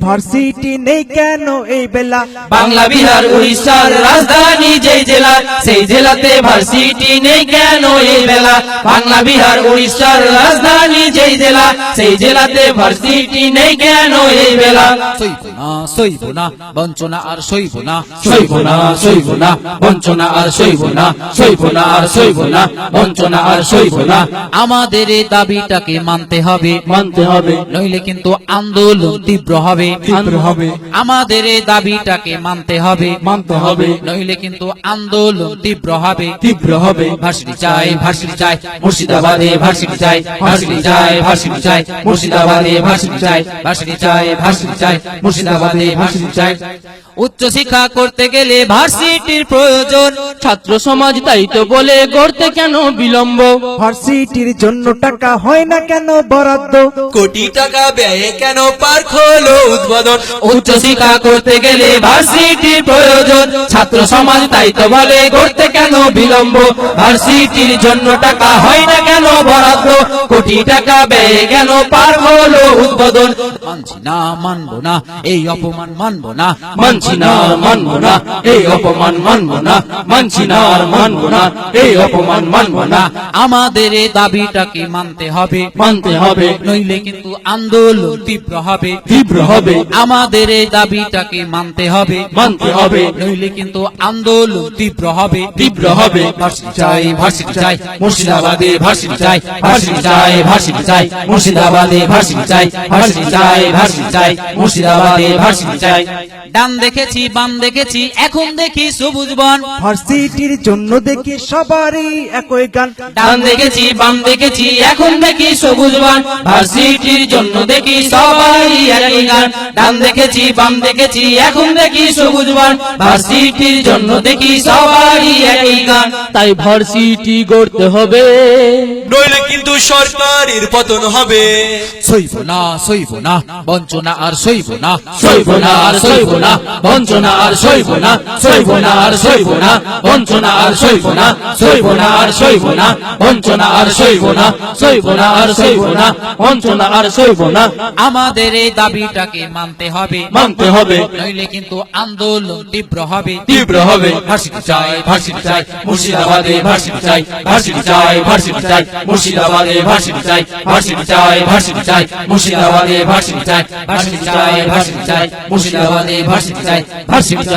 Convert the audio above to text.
Varsity নেই কেন এই বেলা? বাংলা বিহার উড়িষ্যার রাজধানী যেই জেলা, সেই জেলাতে ভার্সিটি নেই কেন এই বেলা? বাংলা বিহার উড়িষ্যার রাজধানী যেই জেলা, সেই জেলাতে ভার্সিটি নেই কেন এই বেলা? সইব না বঞ্চনা আর সইব না, সইব না সইব না বঞ্চনা আর সইব না, সইব না আর সইব না বঞ্চনা আর সইব না। আমাদের এই দাবিটাকে মানতে হবে, মানতে হবে, নইলে কিন্তু আন্দোলন তীব্র হবে। আমাদের এই দাবিটাকে মানতে হবে, মানতে হবে, নইলে কিন্তু আন্দোলন তীব্র হবে। তীব্র হবে। ভার্সিটি চাই, ভার্সিটি চাই, মুর্শিদাবাদে ভার্সিটি চাই, ভার্সিটি চাই, ভার্সিটি চাই, মুর্শিদাবাদে ভার্সিটি চাই, ভার্সিটি চাই, ভার্সিটি চাই, মুর্শিদাবাদে ভার্সিটি চাই। উচ্চ শিক্ষা করতে গেলে ভার্সিটির প্রয়োজন, ছাত্র সমাজ তাই তো বলে গড়তে কেন বিলম্ব? ভার্সিটির জন্য টাকা হয় না কেন বরাদ্দ? কোটি টাকা ব্যয়ে কেন পার্ক হলো উদ্বোধন? উচ্চ শিক্ষা করতে গেলে ভার্সিটির প্রয়োজন, ছাত্র সমাজ তাই তো বলে গড়তে কেন বিলম্ব? ভার্সিটির জন্য টাকা হয় না কেন বরাদ্দ? কোটি টাকা ব্যয়ে কেন পার্ক হলো উদ্বোধন? মানছি না মানবো না এই অপমান মানবো না, মানছি না আর মানবো না এই অপমান মানবো না, মানছি না আর মানবো না এই অপমান মানবো না। আমাদের এই দাবিটাকে মানতে হবে, মানতে হবে, নইলে কিন্তু আন্দোলন তীব্র হবে। তীব্র হবে, আমাদের এই দাবিটাকে মানতে হবে, মানতে হবে, নইলে কিন্তু আন্দোলন তীব্র হবে। তীব্র হবে। ভার্সিটি চাই, ভার্সিটি চাই, মুর্শিদাবাদে ভার্সিটি চাই, ভার্সিটি চাই, ভার্সিটি চাই, মুর্শিদাবাদে ভার্সিটি চাই, ভার্সিটি চাই, ভার্সিটি চাই, মুর্শিদাবাদে ভার্সিটি চাই। ডান দেখেছি বাম দেখেছি এখন দেখি সবুজ বন, ভার্সিটির জন্য দেখি সবারই একই গান। ডান দেখেছি বাম দেখেছি এখন দেখি সবুজ বন, ভার্সিটির জন্য দেখি সবাই একই গান। ডান দেখেছি বাম দেখেছি এখন দেখি সবুজ বন, ভার্সিটির জন্য দেখি সবাই একই গান। তাই ভার্সিটি গড়তে হবে, নইলে কিন্তু সরকারের পতন হবে। সইব না বঞ্চনা আর সইব না, সইব না আর সইব না বঞ্চনা আর সইব না, সইব না আর সইব না বঞ্চনা আর সইব না, সইব না আর সইব না বঞ্চনা আর সইব না, সইব না আর সইব না বঞ্চনা আর সইব না। আমাদের এই দাবিটাকে মানতে হবে, মানতে হবে, নইলে কিন্তু আন্দোলন তীব্র হবে। তীব্র হবে। ভার্সিটি চাই, ভার্সিটি চাই, মুর্শিদাবাদে ভার্সিটি চাই, ভার্সিটি চাই, ভার্সিটি চাই, মুর্শিদাবাদে ভার্সিটি চাই, ভার্সিটি চাই, ভার্সিটি চাই, মুর্শিদাবাদে ভার্সিটি চাই, ভার্সিটি চাই, ভার্সিটি চাই, মুর্শিদাবাদে ভার্সিটি চাই, ভার্সিটি চাই।